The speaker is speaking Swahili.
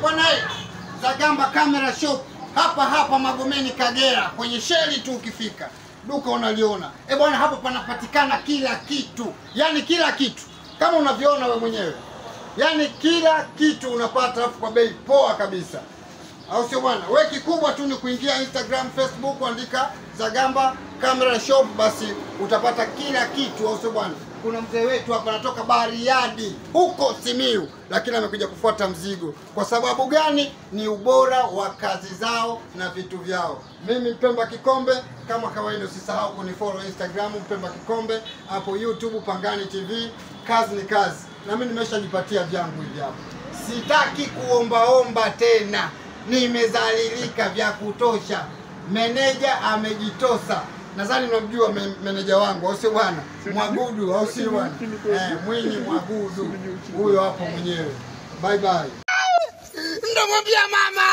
bwana Zagamba Camera Shop hapa Magomeni Kagera, kwenye sheli tu ukifika. Duka unaliona. Bwana hapa panapatikana kila kitu. Yaani kila kitu. Kama unavyoona wewe mwenyewe. Yaani kila kitu unapata kwa bei poa kabisa. Au sio bwana? Wewe kikubwa tu ni kuingia Instagram, Facebook, andika Zagamba Camera Shop, basi utapata kila kitu, au sio bwana? Kuna mzee wetu hapa anatoka Bariadi huko Simiyu, lakini amekuja kufuata mzigo. Kwa sababu gani? Ni ubora wa kazi zao na vitu vyao. Mimi Mpemba Kikombe, kama kawaida usisahau kunifollow Instagram Mpemba Kikombe, hapo YouTube Pangani TV. Kazi ni kazi. Na mimi nimeshajipatia vyangu hivi hapa. Sitaki kuomba tena. Nimezalilika vya kutosha. Meneja amejitosa. Nadhani unamjua meneja wangu, au sio bwana? Mwagudu, au sio bwana? Mwinyi Mwagudu. Huyo hapo mwenyewe. Bye bye. Ndio mwambia mama.